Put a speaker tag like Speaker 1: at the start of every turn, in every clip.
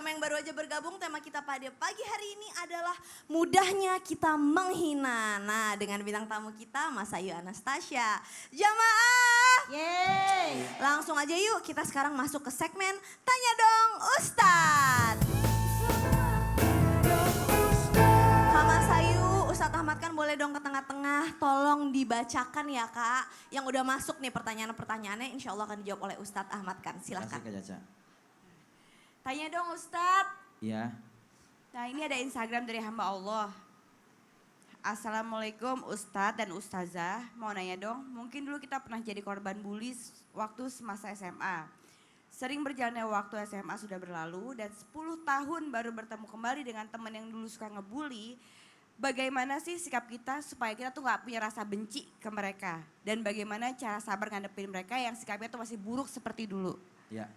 Speaker 1: yang baru aja bergabung, tema kita pada pagi hari ini adalah mudahnya kita menghina. Nah, dengan bintang tamu kita Mas Ayu Anastasia. Jamaah!
Speaker 2: Yeay!
Speaker 1: Langsung aja yuk, kita sekarang masuk ke segmen Tanya Dong Ustadz. Mas Ayu, Ustadz Ahmad kan boleh dong ke tengah-tengah, tolong dibacakan ya Kak. Yang udah masuk nih pertanyaan-pertanyaannya, insya Allah akan dijawab oleh Ustadz Ahmad kan, silahkan.
Speaker 3: Terima kasih Kak Caca.
Speaker 2: Tanya dong Ustadz.
Speaker 3: Iya.
Speaker 2: Nah ini ada Instagram dari hamba Allah. Assalamualaikum Ustadz dan Ustazah. Mau nanya dong, mungkin dulu kita pernah jadi korban bully waktu semasa SMA. Sering berjalannya waktu SMA sudah berlalu dan 10 tahun baru bertemu kembali dengan teman yang dulu suka ngebully. Bagaimana sih sikap kita supaya kita tuh gak punya rasa benci ke mereka? Dan bagaimana cara sabar ngadepin mereka yang sikapnya tuh masih buruk seperti dulu?
Speaker 3: Ya.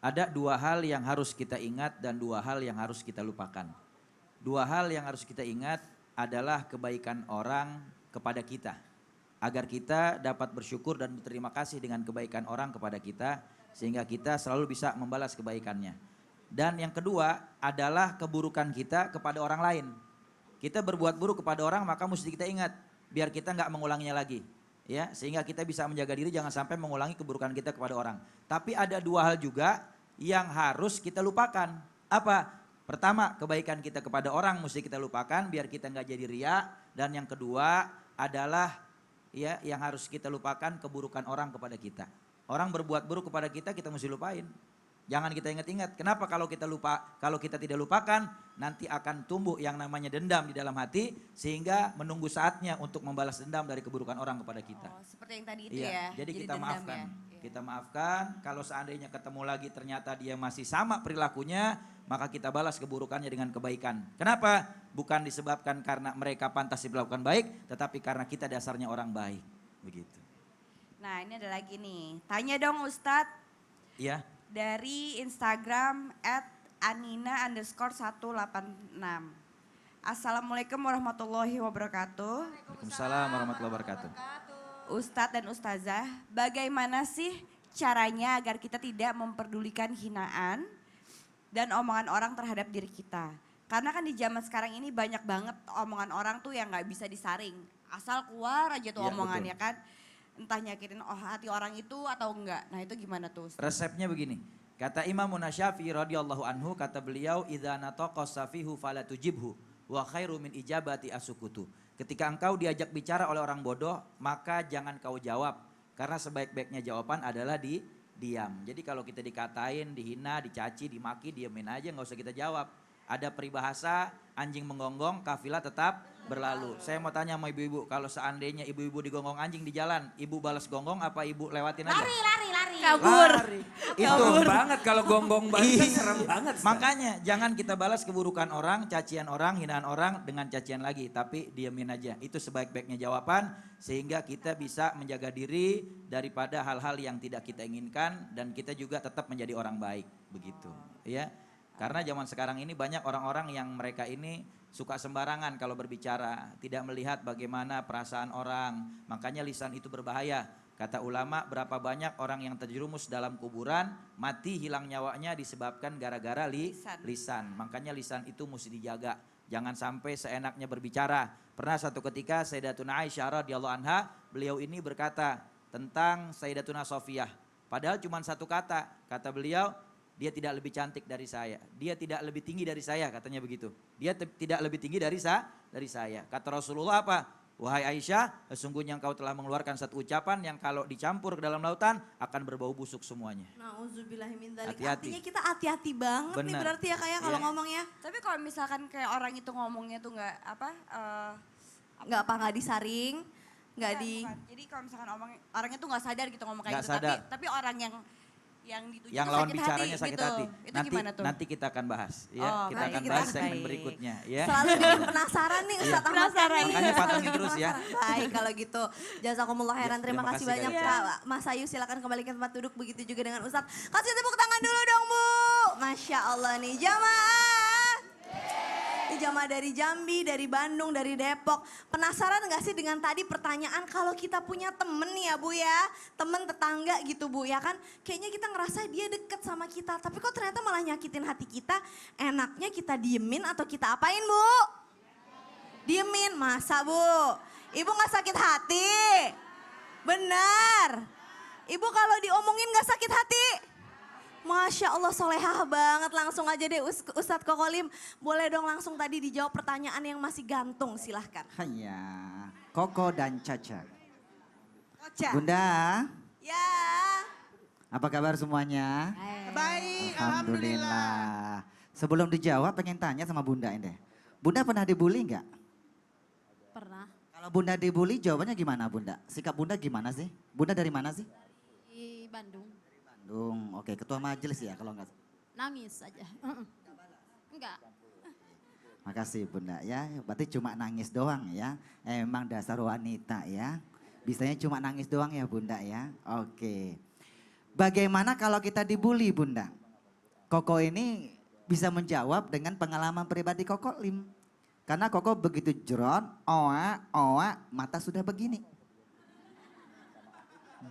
Speaker 3: Ada dua hal yang harus kita ingat dan dua hal yang harus kita lupakan. Dua hal yang harus kita ingat adalah kebaikan orang kepada kita. Agar kita dapat bersyukur dan berterima kasih dengan kebaikan orang kepada kita. Sehingga kita selalu bisa membalas kebaikannya. Dan yang kedua adalah keburukan kita kepada orang lain. Kita berbuat buruk kepada orang maka mesti kita ingat. Biar kita nggak mengulanginya lagi. Ya, sehingga kita bisa menjaga diri jangan sampai mengulangi keburukan kita kepada orang. Tapi ada dua hal juga yang harus kita lupakan. Apa? Pertama, kebaikan kita kepada orang mesti kita lupakan biar kita nggak jadi ria. Dan yang kedua adalah ya yang harus kita lupakan keburukan orang kepada kita. Orang berbuat buruk kepada kita, kita mesti lupain. Jangan kita ingat-ingat. Kenapa kalau kita lupa, kalau kita tidak lupakan, nanti akan tumbuh yang namanya dendam di dalam hati, sehingga menunggu saatnya untuk membalas dendam dari keburukan orang kepada kita.
Speaker 2: Oh, seperti yang tadi itu
Speaker 3: Iya,
Speaker 2: ya.
Speaker 3: jadi kita
Speaker 2: dendam
Speaker 3: maafkan.
Speaker 2: Ya.
Speaker 3: Kita maafkan, kalau seandainya ketemu lagi ternyata dia masih sama perilakunya, maka kita balas keburukannya dengan kebaikan. Kenapa? Bukan disebabkan karena mereka pantas diperlakukan baik, tetapi karena kita dasarnya orang baik. Begitu.
Speaker 2: Nah ini ada lagi nih, tanya dong Ustadz.
Speaker 3: Iya.
Speaker 2: Dari Instagram @anina_186. Assalamualaikum warahmatullahi wabarakatuh.
Speaker 3: Waalaikumsalam warahmatullahi wabarakatuh.
Speaker 2: Ustadz dan Ustazah, bagaimana sih caranya agar kita tidak memperdulikan hinaan dan omongan orang terhadap diri kita? Karena kan di zaman sekarang ini banyak banget omongan orang tuh yang gak bisa disaring. Asal keluar aja tuh
Speaker 3: Ya,
Speaker 2: omongannya
Speaker 3: betul.
Speaker 2: kan. Entah nyakitin hati orang itu atau enggak. Nah itu gimana tuh Ustaz?
Speaker 3: Resepnya begini. Kata Imam Syafi'i radhiyallahu anhu, kata beliau, idza nataqa safihu fala tujibhu wa khairu min ijabati asukutu. Ketika engkau diajak bicara oleh orang bodoh, maka jangan kau jawab. Karena sebaik-baiknya jawaban adalah diam. Jadi kalau kita dikatain, dihina, dicaci, dimaki, diamin aja, nggak usah kita jawab. Ada peribahasa, anjing menggonggong, kafilah tetap berlalu. Saya mau tanya sama ibu-ibu, kalau seandainya ibu-ibu digonggong anjing di jalan, ibu balas gonggong apa ibu lewatin aja?
Speaker 2: Lari.
Speaker 1: Kabur.
Speaker 3: Lari. Itu
Speaker 4: Serem banget kalau gonggong balik kan serem banget. Ustaz.
Speaker 3: Makanya jangan kita balas keburukan orang, cacian orang, hinaan orang dengan cacian lagi. Tapi diamin aja. Itu sebaik-baiknya jawaban. Sehingga kita bisa menjaga diri daripada hal-hal yang tidak kita inginkan. Dan kita juga tetap menjadi orang baik. Begitu. Ya. Karena zaman sekarang ini banyak orang-orang yang mereka ini suka sembarangan kalau berbicara. Tidak melihat bagaimana perasaan orang. Makanya lisan itu berbahaya. Kata ulama, berapa banyak orang yang terjerumus dalam kuburan, mati hilang nyawanya disebabkan gara-gara lisan. Makanya lisan itu mesti dijaga. Jangan sampai seenaknya berbicara. Pernah satu ketika Sayyidatuna Aisyah radhiyallahu anha, beliau ini berkata tentang Sayyidatuna Sofiyah. Padahal cuma satu kata. Kata beliau, dia tidak lebih cantik dari saya. Dia tidak lebih tinggi dari saya, katanya begitu. Dia tidak lebih tinggi dari saya. Kata Rasulullah apa? Wahai Aisyah, sesungguhnya engkau telah mengeluarkan satu ucapan yang kalau dicampur ke dalam lautan akan berbau busuk semuanya.
Speaker 1: Nauzubillahimindzalik.
Speaker 3: Hati-hati.
Speaker 1: Artinya kita hati-hati banget nih
Speaker 3: Benar.
Speaker 1: berarti ya kayak kalau
Speaker 3: Iya.
Speaker 1: ngomongnya.
Speaker 2: Tapi kalau misalkan kayak orang itu ngomongnya tuh nggak
Speaker 1: Nggak disaring, nggak di...
Speaker 2: bukan. Jadi kalau misalkan orangnya tuh nggak sadar gitu ngomong kayak
Speaker 3: Nggak
Speaker 2: gitu.
Speaker 3: sadar.
Speaker 2: Tapi orang yang dituju
Speaker 3: Yang
Speaker 2: tuh
Speaker 3: lawan
Speaker 2: sakit
Speaker 3: bicaranya
Speaker 2: hati,
Speaker 3: sakit
Speaker 2: gitu.
Speaker 3: hati.
Speaker 2: Itu gimana tuh?
Speaker 3: Nanti kita akan bahas. Ya,
Speaker 2: Oh,
Speaker 3: kita
Speaker 1: nanti
Speaker 3: akan
Speaker 1: kita
Speaker 3: bahas
Speaker 1: bahas.
Speaker 3: segmen
Speaker 2: Baik.
Speaker 3: berikutnya. Ya.
Speaker 1: Selalu bikin penasaran nih Ustadz Ahmad.
Speaker 2: Penasaran.
Speaker 1: nih.
Speaker 3: Makanya pantengin terus ya.
Speaker 1: Baik kalau gitu. Jazakumullah khairan. Terima
Speaker 3: Terima
Speaker 1: kasih
Speaker 3: kasih,
Speaker 1: banyak
Speaker 3: Kak.
Speaker 1: Kak. Mas Ayu silakan kembali ke tempat duduk. Begitu juga dengan Ustadz. Kasih tepuk tangan dulu dong Bu. Masya Allah nih jamaah. Jamaah dari Jambi, dari Bandung, dari Depok. Penasaran gak sih dengan tadi pertanyaan kalau kita punya temen ya Bu ya. Temen tetangga gitu Bu ya kan. Kayaknya kita ngerasa dia deket sama kita. Tapi kok ternyata malah nyakitin hati kita. Enaknya kita diemin atau kita apain Bu? Diemin, masa Bu? Ibu gak sakit hati? Benar. Ibu kalau diomongin gak sakit hati? Masya Allah solehah banget, langsung aja deh Ustadz Kokolim. Boleh dong langsung tadi dijawab pertanyaan yang masih gantung, silahkan.
Speaker 5: Hanya Koko dan Caca.
Speaker 2: Ocha.
Speaker 5: Bunda,
Speaker 1: Ya.
Speaker 5: apa kabar semuanya?
Speaker 2: Baik,
Speaker 5: Alhamdulillah. Sebelum dijawab pengen tanya sama Bunda ini. Bunda pernah dibully nggak?
Speaker 6: Pernah
Speaker 5: Kalau Bunda dibully jawabannya gimana Bunda? Sikap Bunda gimana sih? Bunda dari mana sih?
Speaker 6: di Bandung,
Speaker 5: Bandung. Oke, ketua majelis ya kalau nggak.
Speaker 6: nangis aja. Enggak,
Speaker 5: Makasih Bunda ya. Berarti cuma nangis doang ya. Emang dasar wanita ya. Bisanya cuma nangis doang ya Bunda ya. Oke. Bagaimana kalau kita dibully Bunda? Koko ini bisa menjawab dengan pengalaman pribadi Koko Lim. Karena Koko begitu jeron, oa, mata sudah begini.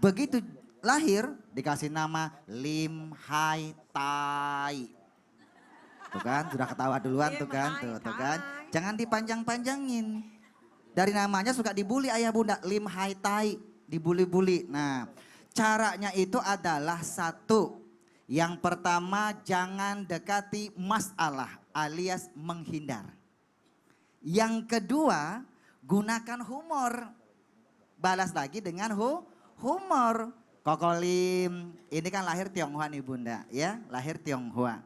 Speaker 5: Begitu lahir dikasih nama Lim Hai Tai. Tuh kan, sudah ketawa duluan tuh kan, tuh kan. Jangan dipanjang-panjangin. Dari namanya suka dibully ayah bunda, Lim Hai Tai, dibully-bully. Nah, caranya itu adalah satu. Yang pertama jangan dekati masalah alias menghindar. Yang kedua, gunakan humor. Balas lagi dengan humor. Kokolim, ini kan lahir Tionghoa nih bunda ya, lahir Tionghoa.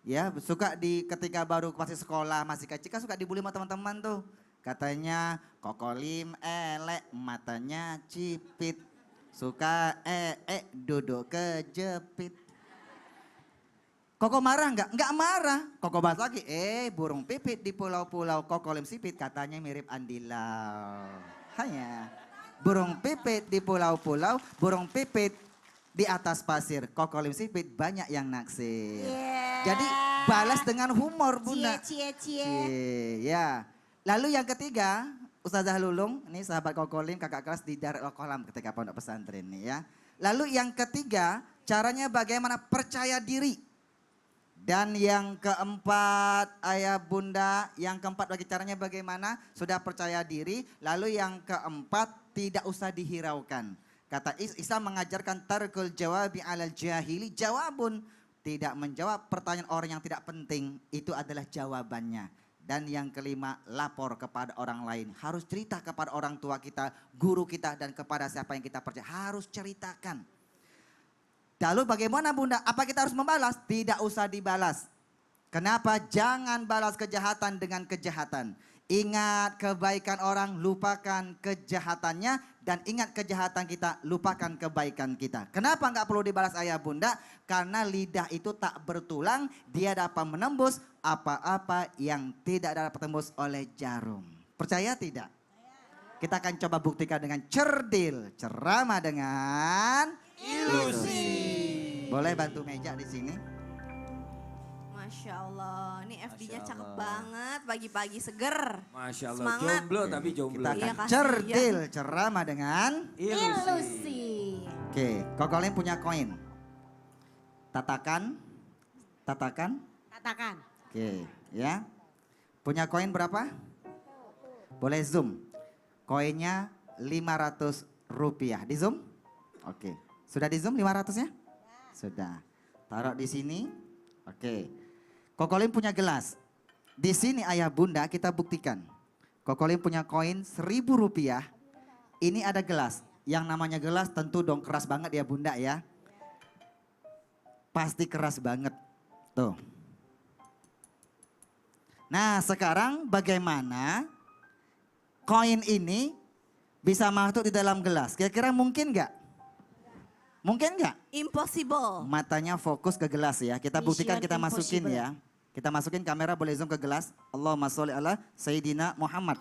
Speaker 5: Ya suka ketika baru masih sekolah, masih kecil kan suka dibully sama teman-teman tuh. Katanya Kokolim elek, matanya cipit. Suka duduk kejepit. Koko marah nggak? Nggak marah. Koko bahas lagi, burung pipit di pulau-pulau Kokolim sipit katanya mirip andilau. Hanya. Burung pipit di pulau-pulau, burung pipit di atas pasir. Kokolim sipit banyak yang naksir. Jadi balas dengan humor bunda. Cie. Ya. Lalu yang ketiga, Ustazah Lulung, ini sahabat Kokolim, kakak kelas di Darul Kolam ketika pondok pesantren nih ya. Lalu yang ketiga, caranya bagaimana percaya diri. Dan yang keempat, ayah bunda, yang keempat bagi caranya bagaimana? Sudah percaya diri. Lalu yang keempat, tidak usah dihiraukan. Kata Islam mengajarkan tarkul jawabi alal jahili jawabun. Tidak menjawab pertanyaan orang yang tidak penting, itu adalah jawabannya. Dan yang kelima, lapor kepada orang lain. Harus cerita kepada orang tua kita, guru kita, dan kepada siapa yang kita percaya. Harus ceritakan. Lalu bagaimana bunda? Apa kita harus membalas? Tidak usah dibalas. Kenapa? Jangan balas kejahatan dengan kejahatan. Ingat kebaikan orang, lupakan kejahatannya. Dan ingat kejahatan kita, lupakan kebaikan kita. Kenapa nggak perlu dibalas ayah bunda? Karena lidah itu tak bertulang, dia dapat menembus apa-apa yang tidak dapat tembus oleh jarum. Percaya tidak? Kita akan coba buktikan dengan cerdil, ceramah dengan ilusi. Boleh bantu meja di sini?
Speaker 1: Masya Allah, ini FD-nya
Speaker 3: Masya
Speaker 1: cakep
Speaker 3: Allah.
Speaker 1: banget, pagi-pagi seger.
Speaker 4: Masya Allah,
Speaker 1: Semangat.
Speaker 4: jomblo tapi jomblo.
Speaker 5: Kita
Speaker 1: Iya,
Speaker 5: akan
Speaker 1: kasih,
Speaker 5: cerdil, ceramah dengan
Speaker 4: Ilusi.
Speaker 5: Oke, Kokolim punya koin. Tatakan.
Speaker 2: Katakan.
Speaker 5: Oke, ya. Punya koin berapa? Boleh zoom. Koinnya 500 rupiah. Di zoom? Oke. Sudah di zoom 500-nya? Sudah. Taruh di sini. Oke. Kokolim punya gelas. Di sini ayah bunda kita buktikan. Kokolim punya koin 1.000 rupiah. Ini ada gelas. Yang namanya gelas tentu dong keras banget ya bunda ya. Pasti keras banget. Tuh. Nah sekarang bagaimana koin ini bisa masuk di dalam gelas? Kira-kira mungkin nggak? Mungkin nggak?
Speaker 1: Impossible.
Speaker 5: Matanya fokus ke gelas ya. Kita buktikan, kita masukin ya. Kita masukin, kamera boleh zoom ke gelas. Allahumma sholli ala Sayyidina Muhammad.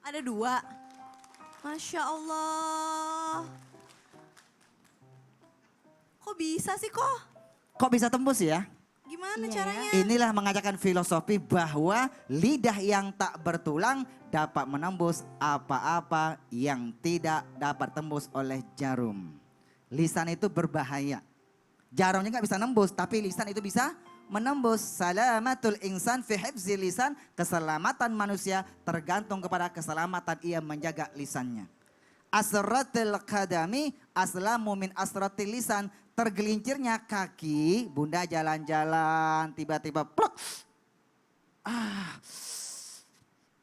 Speaker 1: Ada dua. Masya Allah. Kok bisa sih kok?
Speaker 5: Kok bisa tembus ya?
Speaker 1: Gimana
Speaker 6: Iya ya.
Speaker 1: caranya?
Speaker 5: Inilah mengajarkan filosofi bahwa lidah yang tak bertulang dapat menembus apa-apa yang tidak dapat tembus oleh jarum. Lisan itu berbahaya. Jarumnya nggak bisa nembus, tapi lisan itu bisa menembus. Salamatul insan fi hifzi lisan. Keselamatan manusia tergantung kepada keselamatan ia menjaga lisannya. Asratil qadami aslamu min asratil lisan. Tergelincirnya kaki, bunda jalan-jalan, tiba-tiba plok.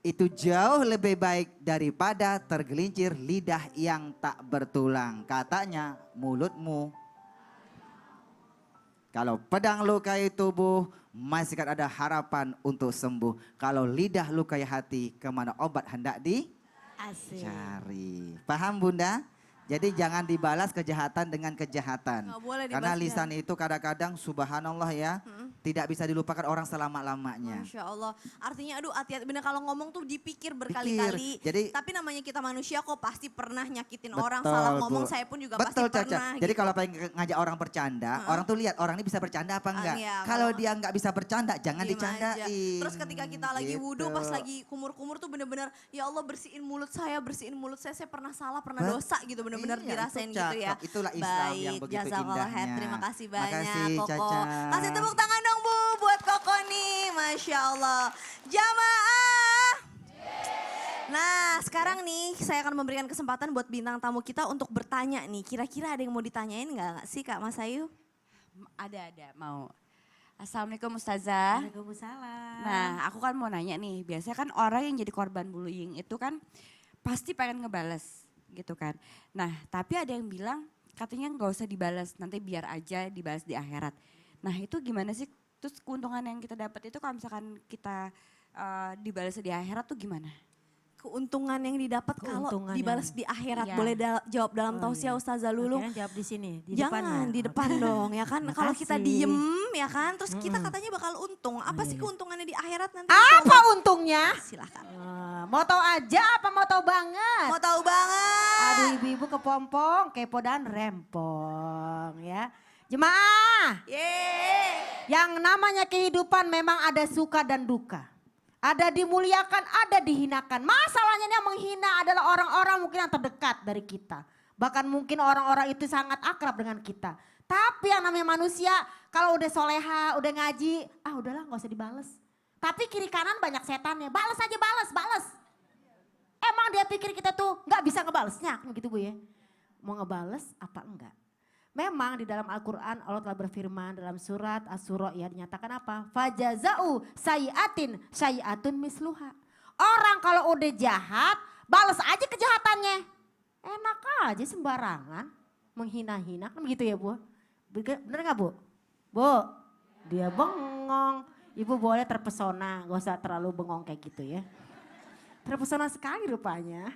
Speaker 5: Itu jauh lebih baik daripada tergelincir lidah yang tak bertulang. Katanya mulutmu. Kalau pedang lukai tubuh, masih kan ada harapan untuk sembuh. Kalau lidah lukai hati, kemana obat hendak
Speaker 6: Asik.
Speaker 5: dicari. Paham bunda? Jadi jangan dibalas kejahatan dengan kejahatan.
Speaker 1: Nggak boleh
Speaker 5: Karena
Speaker 1: dibalas
Speaker 5: lisan itu kadang-kadang subhanallah ya. Tidak bisa dilupakan orang selama-lamanya.
Speaker 1: Masya Allah. Artinya aduh hati-hati. Bener kalau ngomong tuh dipikir berkali-kali.
Speaker 5: Jadi-
Speaker 1: Tapi namanya kita manusia kok pasti pernah nyakitin
Speaker 5: Betul,
Speaker 1: orang. Salah
Speaker 5: Bu.
Speaker 1: ngomong saya pun juga
Speaker 5: Betul,
Speaker 1: pasti pernah.
Speaker 5: Jadi
Speaker 1: gitu.
Speaker 5: kalau pengen ngajak orang bercanda, orang tuh lihat orang ini bisa bercanda apa enggak.
Speaker 1: Iya,
Speaker 5: Kalau
Speaker 1: kalau-
Speaker 5: dia enggak bisa bercanda, jangan
Speaker 1: Diem aja.
Speaker 5: dicandain.
Speaker 1: Terus ketika kita lagi wudhu,
Speaker 5: Gitu.
Speaker 1: pas lagi kumur-kumur tuh bener-bener ya Allah bersihin mulut saya pernah salah, pernah
Speaker 5: Bet-
Speaker 1: dosa gitu bener-bener
Speaker 5: Iya,
Speaker 1: dirasain
Speaker 5: itu
Speaker 1: gitu ya.
Speaker 5: cakep. Itulah Islam yang
Speaker 1: Baik,
Speaker 5: begitu
Speaker 1: jazakallah khair.
Speaker 5: indahnya.
Speaker 1: Terima kasih banyak
Speaker 5: Makasih,
Speaker 1: Koko.
Speaker 5: Caca.
Speaker 1: Kasih tepuk tangan dong Bu buat Koko nih, Masya Allah. Jamaah. Nah sekarang nih saya akan memberikan kesempatan buat bintang tamu kita untuk bertanya nih. Kira-kira ada yang mau ditanyain nggak sih Kak Mas Ayu?
Speaker 2: Ada mau. Assalamualaikum Ustazah.
Speaker 6: Waalaikumsalam.
Speaker 2: Nah, aku kan mau nanya nih, biasanya kan orang yang jadi korban bullying itu kan pasti pengen ngebales gitu kan. Nah, tapi ada yang bilang katanya nggak usah dibalas, nanti biar aja dibalas di akhirat. Nah, itu gimana sih? Terus keuntungan yang kita dapat itu kalau misalkan kita dibalas di akhirat tuh gimana?
Speaker 1: Keuntungan yang didapat kalau
Speaker 6: Keuntungan
Speaker 1: dibalas
Speaker 6: yang-
Speaker 1: di akhirat.
Speaker 2: Iya.
Speaker 1: Boleh jawab dalam
Speaker 6: Oh,
Speaker 1: tausiah
Speaker 6: iya.
Speaker 1: Ustazah Lulung.
Speaker 6: Oke, jawab di sini, di
Speaker 1: Jangan
Speaker 6: depan ya?
Speaker 1: di depan dong ya kan. Kalau kita
Speaker 6: Makasih.
Speaker 1: diem ya kan, terus kita katanya bakal untung. Apa sih keuntungannya di akhirat nanti?
Speaker 6: Apa untungnya?
Speaker 1: Silahkan.
Speaker 6: Mau tahu aja apa mau tahu banget?
Speaker 1: Mau tahu banget.
Speaker 6: Aduh ibu-ibu kepompong, kepo dan rempong ya. Jemaah,
Speaker 1: Yeay.
Speaker 6: yang namanya kehidupan memang ada suka dan duka. Ada dimuliakan, ada dihinakan. Masalahnya yang menghina adalah orang-orang mungkin yang terdekat dari kita. Bahkan mungkin orang-orang itu sangat akrab dengan kita. Tapi yang namanya manusia kalau udah soleha, udah ngaji, udahlah gak usah dibales. Tapi kiri kanan banyak setannya, bales aja bales. Emang dia pikir kita tuh gak bisa ngebalesnya, kan gitu Bu ya. Mau ngebales apa enggak? Memang di dalam Al-Quran Allah telah berfirman dalam surat As-Sura ya dinyatakan apa? Fajaza'u sayiatin sayiatun misluha. Orang kalau udah jahat balas aja kejahatannya. Enak aja sembarangan menghina-hina kan begitu ya Bu? Bener gak Bu? Bu, dia bengong. Ibu boleh terpesona, gak usah terlalu bengong kayak gitu ya. Terpesona sekali rupanya.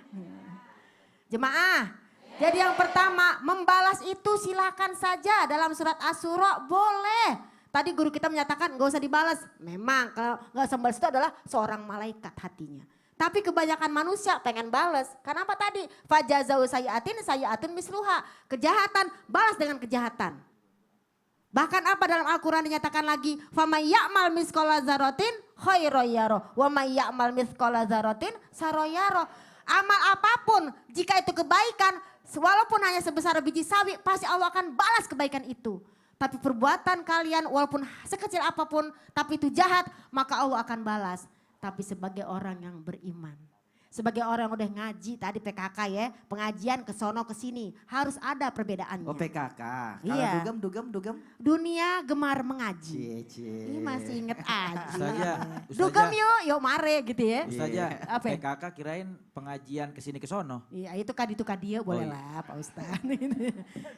Speaker 6: Jemaah. Jadi yang pertama, membalas itu silakan saja dalam surat Asy-Syura boleh. Tadi guru kita menyatakan gak usah dibalas. Memang kalau gak usah balas itu adalah seorang malaikat hatinya. Tapi kebanyakan manusia pengen balas. Karena apa tadi? Fajazau sayiatin sayiatun misluha. Kejahatan balas dengan kejahatan. Bahkan apa dalam Al-Quran dinyatakan lagi. Famay ya'mal miskola zarotin khairoyaro. Wa may ya'mal miskola zarotin saroyaro. Amal apapun jika itu kebaikan. Walaupun hanya sebesar biji sawi pasti Allah akan balas kebaikan itu. Tapi perbuatan kalian walaupun sekecil apapun tapi itu jahat maka Allah akan balas. Tapi sebagai orang yang beriman. Sebagai orang yang udah ngaji tadi PKK ya. Pengajian ke sono ke sini harus ada perbedaannya.
Speaker 5: Oh PKK. Kalau
Speaker 6: Iya.
Speaker 5: dugem.
Speaker 6: Dunia gemar mengaji.
Speaker 5: Cie.
Speaker 6: Ini masih inget aja.
Speaker 3: Ustazah,
Speaker 6: Dugem yuk mare gitu ya.
Speaker 3: Ustazah,
Speaker 6: Apa ya?
Speaker 3: PKK kirain pengajian kesini ke sono.
Speaker 6: Iya itu kan dia boleh
Speaker 3: iya.
Speaker 6: lah Pak Ustadz.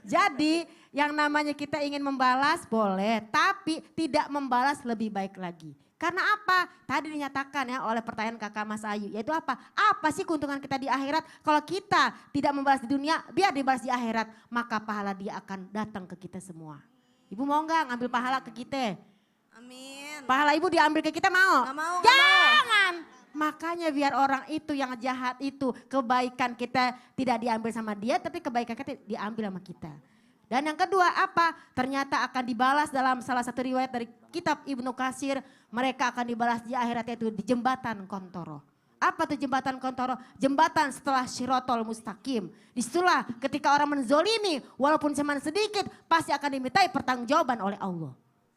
Speaker 6: Jadi yang namanya kita ingin membalas boleh tapi tidak membalas lebih baik lagi. Karena apa? Tadi dinyatakan ya oleh pertanyaan kakak Mas Ayu. Yaitu apa? Apa sih keuntungan kita di akhirat? Kalau kita tidak membalas di dunia biar dibalas di akhirat. Maka pahala dia akan datang ke kita semua. Ibu mau nggak ngambil pahala ke kita?
Speaker 1: Amin.
Speaker 6: Pahala ibu diambil ke kita mau?
Speaker 1: Nggak mau, nggak
Speaker 6: Jangan. Makanya biar orang itu yang jahat itu, kebaikan kita tidak diambil sama dia, tapi kebaikan kita diambil sama kita. Dan yang kedua apa? Ternyata akan dibalas dalam salah satu riwayat dari kitab Ibnu Katsir, mereka akan dibalas di akhirat yaitu di jembatan Kontoro. Apa tuh jembatan Kontoro? Jembatan setelah Syirotol Mustaqim. Disitulah ketika orang menzolimi, walaupun cuma sedikit, pasti akan dimintai pertanggungjawaban oleh Allah.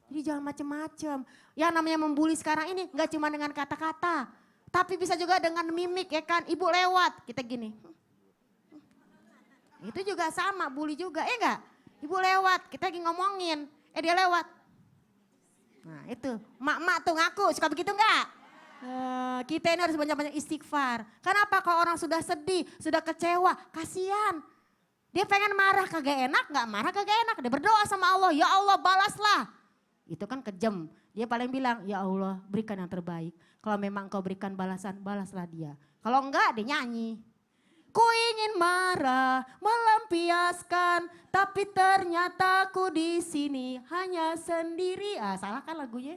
Speaker 6: Jadi jangan macam-macam. Yang namanya membuli sekarang ini nggak cuma dengan kata-kata. Tapi bisa juga dengan mimik ya kan. Ibu lewat, kita gini. Itu juga sama, bully juga, enggak? Ibu lewat, kita lagi ngomongin, dia lewat. Nah itu, mak-mak tuh ngaku, suka begitu enggak? Kita ini harus banyak-banyak istighfar. Kenapa kalau orang sudah sedih, sudah kecewa, kasihan. Dia pengen marah kagak enak, enggak marah kagak enak. Dia berdoa sama Allah, ya Allah balaslah. Itu kan kejam. Dia paling bilang, ya Allah berikan yang terbaik. Kalau memang kau berikan balasan, balaslah dia. Kalau enggak, dia nyanyi. Ku ingin marah, melampiaskan, tapi ternyata ku di sini hanya sendiri. Ah, salah kan lagunya?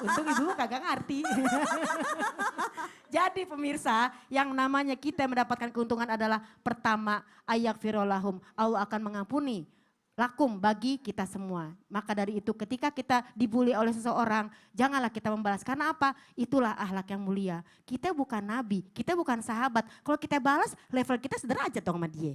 Speaker 6: Untung ibu kagak ngerti. Jadi pemirsa, yang namanya kita mendapatkan keuntungan adalah pertama, ayak firolahum. Allah akan mengampuni lakum bagi kita semua. Maka dari itu ketika kita dibully oleh seseorang, janganlah kita membalas. Karena apa? Itulah akhlak yang mulia. Kita bukan nabi, kita bukan sahabat. Kalau kita balas, level kita sederajat dong sama dia.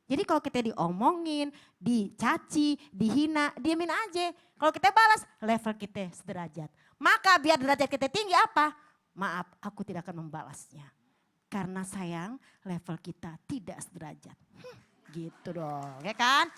Speaker 6: Jadi kalau kita diomongin, dicaci, dihina, diamin aja. Kalau kita balas, level kita sederajat. Maka biar derajat kita tinggi apa? Maaf, aku tidak akan membalasnya. Karena sayang, level kita tidak sederajat. Gitu dong, ya kan?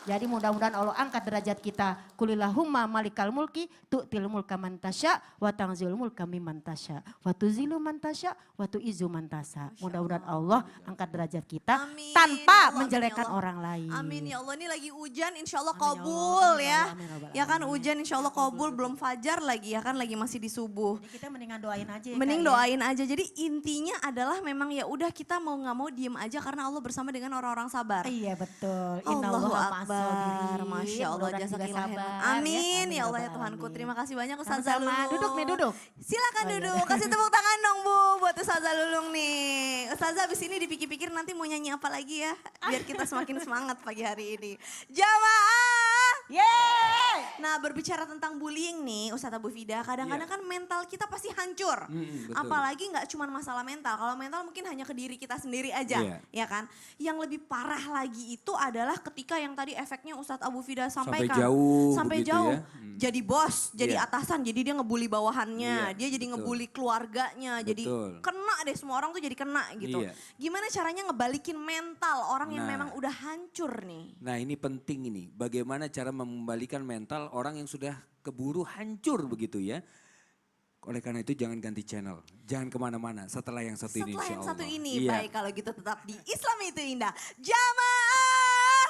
Speaker 6: Jadi mudah-mudahan Allah angkat derajat kita. Kulillahumma malikal mulki tu'til mulka man tasya wa tanzilul mulka mimman tasya wa tuzilu man tasya wa tu'izzu man tasya. Mudah-mudahan Allah angkat derajat kita
Speaker 1: Amin.
Speaker 6: tanpa
Speaker 1: Ya Allah,
Speaker 6: menjelekan
Speaker 1: amin ya Allah.
Speaker 6: orang lain.
Speaker 1: Amin ya Allah, ini lagi hujan insya Allah
Speaker 6: Amin ya Allah,
Speaker 1: kabul
Speaker 6: amin ya
Speaker 1: ya.
Speaker 6: Allah, amin ya Rabbal
Speaker 1: Ya kan
Speaker 6: alamin.
Speaker 1: hujan insya Allah kabul, belum fajar lagi ya kan, lagi masih di subuh.
Speaker 6: Jadi kita mendingan doain aja ya.
Speaker 1: Mending
Speaker 6: Kak, ya.
Speaker 1: doain aja. Jadi intinya adalah memang ya udah kita mau nggak mau diem aja karena Allah bersama dengan orang-orang sabar.
Speaker 6: Iya betul.
Speaker 1: Allahu
Speaker 6: Innallaha
Speaker 1: Akbar. Masya Allah,
Speaker 6: Mudah-mudahan juga
Speaker 1: jazakillah khairan.
Speaker 6: sabar,
Speaker 1: Amin ya Allah ya
Speaker 6: Rabbal
Speaker 1: Tuhanku.
Speaker 6: alamin.
Speaker 1: Terima kasih banyak Ustazah
Speaker 6: Sama-sama.
Speaker 1: Lulung.
Speaker 6: Duduk nih, duduk.
Speaker 1: Silakan
Speaker 6: Oh, iya.
Speaker 1: duduk. Kasih tepuk tangan dong Bu buat Ustazah Lulung nih. Ustazah abis ini dipikir-pikir nanti mau nyanyi apa lagi ya. Biar kita semakin semangat pagi hari ini. Jamaah.
Speaker 6: Yeay!
Speaker 1: Nah berbicara tentang bullying nih Ustazah Bu Fida, kadang-kadang kan mental kita pasti hancur.
Speaker 4: Betul.
Speaker 1: Apalagi nggak cuma masalah mental, kalau mental mungkin hanya ke diri kita sendiri aja,
Speaker 4: Iya.
Speaker 1: ya kan. Yang lebih parah lagi itu adalah ketika yang tadi efeknya Ustadz Abu Fida
Speaker 4: Sampai
Speaker 1: sampaikan.
Speaker 4: jauh
Speaker 1: Sampai
Speaker 4: begitu
Speaker 1: jauh.
Speaker 4: ya.
Speaker 1: Jadi bos, jadi
Speaker 4: Iya.
Speaker 1: atasan, jadi dia ngebully bawahannya,
Speaker 4: Iya,
Speaker 1: dia jadi
Speaker 4: betul.
Speaker 1: ngebully keluarganya, jadi
Speaker 4: Betul.
Speaker 1: kena deh, semua orang tuh jadi kena gitu.
Speaker 4: Iya.
Speaker 1: Gimana caranya ngebalikin mental orang yang
Speaker 4: Nah.
Speaker 1: memang udah hancur nih?
Speaker 4: Nah ini penting ini, bagaimana cara mengembalikan mental orang yang sudah keburu hancur begitu ya. Oleh karena itu jangan ganti channel, jangan kemana-mana setelah yang satu ini
Speaker 1: Setelah
Speaker 4: insya
Speaker 1: yang
Speaker 4: Allah.
Speaker 1: satu ini,
Speaker 4: Iya.
Speaker 1: baik kalau gitu tetap di Islam itu indah. Jamaah.